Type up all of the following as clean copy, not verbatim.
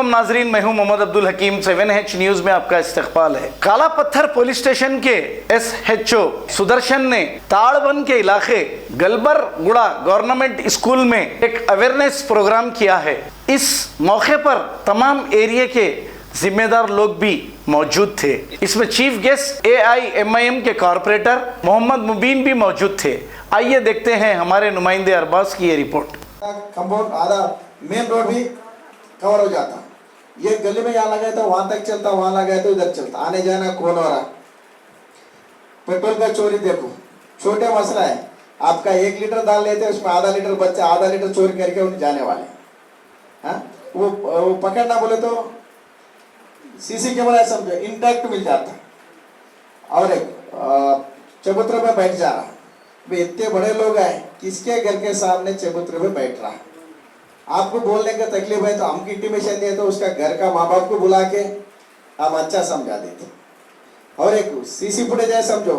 अस्सलामुअलैकुम नाजरीन, मैं हूं मोहम्मद अब्दुल हकीम। 7H न्यूज में आपका इस्तकबाल है। काला पत्थर पुलिस स्टेशन के SHO सुदर्शन ने ताड़बन के इलाके गलबर गुड़ा गवर्नमेंट स्कूल में एक अवेयरनेस प्रोग्राम किया है। इस मौके पर तमाम एरिया के जिम्मेदार लोग भी मौजूद थे। इसमें चीफ गेस्ट AIMIM के कॉरपोरेटर मोहम्मद मुबीन भी मौजूद थे। आइए देखते हैं हमारे नुमाइंदे अरबाज की ये रिपोर्ट। कंपाउंड आधा मेन रोड भी कवर हो जाता, ये गली में यहाँ लगा था वहां तक चलता, वहां लगा तो इधर चलता, आने जाना कौन हो रहा। पेट्रोल का चोरी देखो, छोटे मसला है, आपका 1 लीटर डाल लेते हैं, उसमें आधा लीटर बच्चा आधा लीटर चोरी करके उन्हें जाने वाले। हाँ, वो पकड़ना बोले तो CC कैमरा समझो इंटैक्ट मिल जाता। और एक चबूतरे में बैठ जा रहा, इतने बड़े लोग हैं, किसके घर के सामने चबूतरे में बैठ रहा। आपको बोलने का तकलीफ है तो हमको इंटीमेशन दिए तो उसका घर का माँ बाप को बुला के हम अच्छा समझा देते। और एक CC फुटेज है समझो,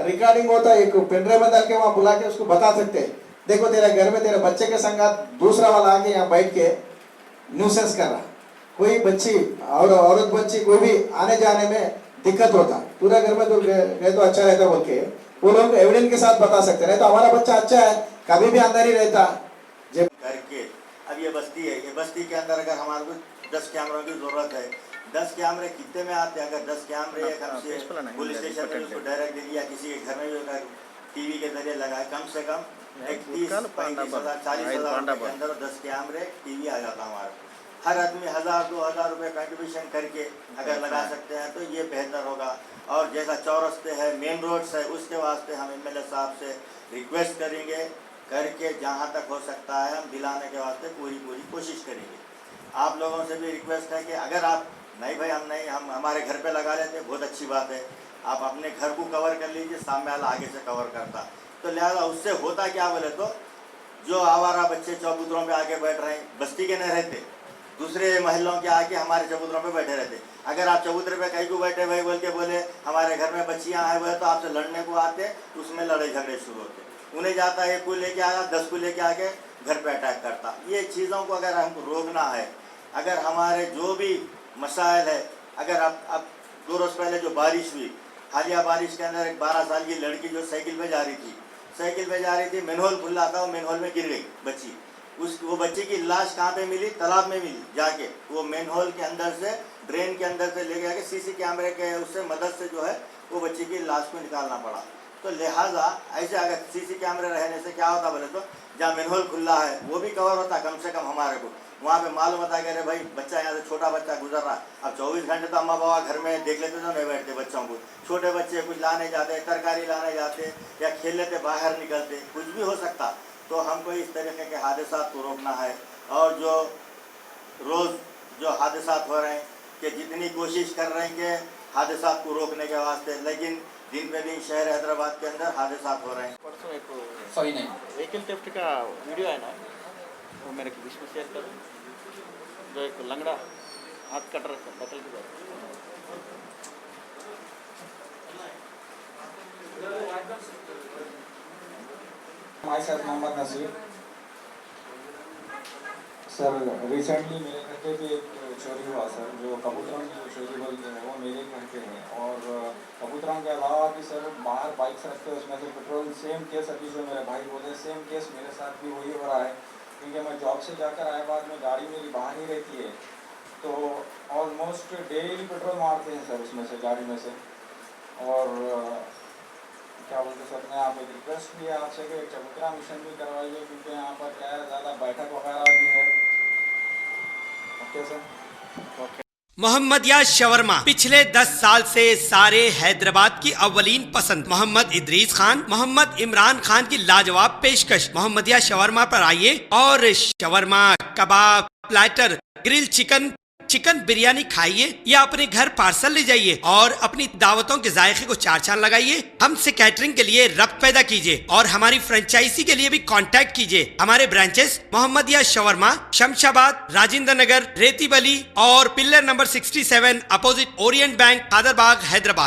रिकॉर्डिंग होता है, एक पेनड्राइव में डाल के वहाँ बुला के उसको बता सकते हैं, देखो तेरे घर में तेरे बच्चे के संग दूसरा वाला आके यहाँ बैठ के न्यूसेंस कर रहा। कोई बच्ची और औरत बच्ची कोई भी आने जाने में दिक्कत होता, पूरा घर में तो गए तो अच्छा रहता बोल के वो लोग एविडेंस के साथ बता सकते हैं। तो हमारा बच्चा अच्छा है, कभी भी अंदर ही रहता करके। अब ये बस्ती है, ये बस्ती के अंदर अगर हमारे को 10 कैमरों की जरूरत है, 10 कैमरे कितने में आते हैं? अगर 10 कैमरे पुलिस स्टेशन में उसको डायरेक्ट दे दिया, किसी के घर में भी अगर TV के जरिए लगाए, कम से कम 31-35,000 40,000 के अंदर 10 कैमरे TV आ जाता हमारा। हर आदमी 1,000-2,000 रुपये कंट्रीब्यूशन करके अगर लगा सकते हैं तो ये बेहतर होगा। और जैसा चौरस्ते है, मेन रोड्स है, उसके वास्ते हम MLA साहब से रिक्वेस्ट करेंगे करके जहाँ तक हो सकता है हम दिलाने के वास्ते पूरी कोशिश करेंगे। आप लोगों से भी रिक्वेस्ट है कि अगर आप नहीं भाई हम हमारे घर पे लगा लेते बहुत अच्छी बात है, आप अपने घर को कवर कर लीजिए, सामने वाला आगे से कवर करता। तो लिहाजा उससे होता क्या बोले तो जो आवारा बच्चे चबूतरों पे आके बैठ रहे हैं, बस्ती के नहीं रहते, दूसरे महलों के आके हमारे चबूतरों पे बैठे रहते। अगर आप चबूतरे पे कहीं को बैठे भाई बोल के बोले हमारे घर में बच्चियाँ आए हुए तो आपसे लड़ने को आते, उसमें लड़ाई झगड़े शुरू होते। उन्हें जाता है 1 को लेके आया, 10 को लेके आके घर पे अटैक करता। ये चीज़ों को अगर हमको रोकना है, अगर हमारे जो भी मसाइल है, अगर अब 2 रोज़ पहले जो बारिश हुई, हालिया बारिश के अंदर एक 12 साल की लड़की जो साइकिल पे जा रही थी, मैनहोल खुला था, वो मैनहोल में गिर गई बच्ची। वो बच्चे की लाश कहाँ पे मिली? तालाब में मिली। जाके वो मैनहोल के अंदर से, ड्रेन के अंदर से लेके आके CC कैमरे के उससे मदद से जो है वो बच्चे की लाश को निकालना पड़ा। तो लिहाजा ऐसे अगर CC कैमरे रहने से क्या होता बोले तो जहाँ मैनहोल खुला है वो भी कवर होता, कम से कम हमारे को वहाँ पे मालूम होता कि अरे भाई बच्चा यहाँ से छोटा बच्चा गुजर रहा। अब 24 घंटे तो अम्मा बाबा घर में देख लेते तो नहीं बैठते बच्चों को। छोटे बच्चे कुछ लाने जाते, तरकारी लाने जाते या खेल लेते, बाहर निकलते, कुछ भी हो सकता। तो हमको इस तरीके के हादसात को रोकना है। और जो रोज़ जो हादसात हो रहे हैं कि जितनी कोशिश कर रहे हैं कि हादसात को रोकने के वास्ते, लेकिन दिन पे दिन शहर हैदराबाद के अंदर हादसात हो रहे हैं। परसों एक सही नहीं, व्हीकल थेफ्ट का वीडियो है ना, वो मेरे को बीच में शेयर करो, जो एक लंगड़ा हाथ कट रहा है बकल की बात। हमारे साथ मोहम्मद नसीर सर, रिसेंटली मेरे घर पे भी एक चोरी हुआ सर, जो कबूतरों की जो चोरी बोलते हैं वो मेरे घर पे है। और कबूतरों के अलावा भी सर बाहर बाइक्स रखते हैं, उसमें से पेट्रोल, सेम केस अभी जो मेरे भाई बोले सेम केस मेरे साथ भी वही हो रहा है। क्योंकि मैं जॉब से जाकर आए बाद में गाड़ी मेरी बाहर ही रहती है, तो ऑलमोस्ट डेली पेट्रोल मारते हैं सर उसमें से, गाड़ी में से। और क्या बोलते सर, मैं आप एक रिक्वेस्ट किया आपसे कि चबूतरा मिशन भी करवाइए, क्योंकि यहाँ पर क्या है ज़्यादा बैठक वगैरह भी है। Okay sir. मोहम्मदिया शवरमा पिछले 10 साल से सारे हैदराबाद की अव्वलीन पसंद मोहम्मद इदरीस खान, मोहम्मद इमरान खान की लाजवाब पेशकश। मोहम्मदिया शवरमा पर आइए और शवरमा, कबाब, platter, grill chicken, chicken biryani खाइए या अपने घर पार्सल ले जाइए और अपनी दावतों के जायके को 4 चांद लगाइए। हमसे कैटरिंग के लिए रब्त पैदा कीजिए और हमारी फ्रेंचाइजी के लिए भी कांटेक्ट कीजिए। हमारे ब्रांचेस मोहम्मदिया शवरमा, शमशाबाद, राजेंद्र नगर, रेती बली और pillar number 67 opposite Orient bank, Kadarbagh, Hyderabad.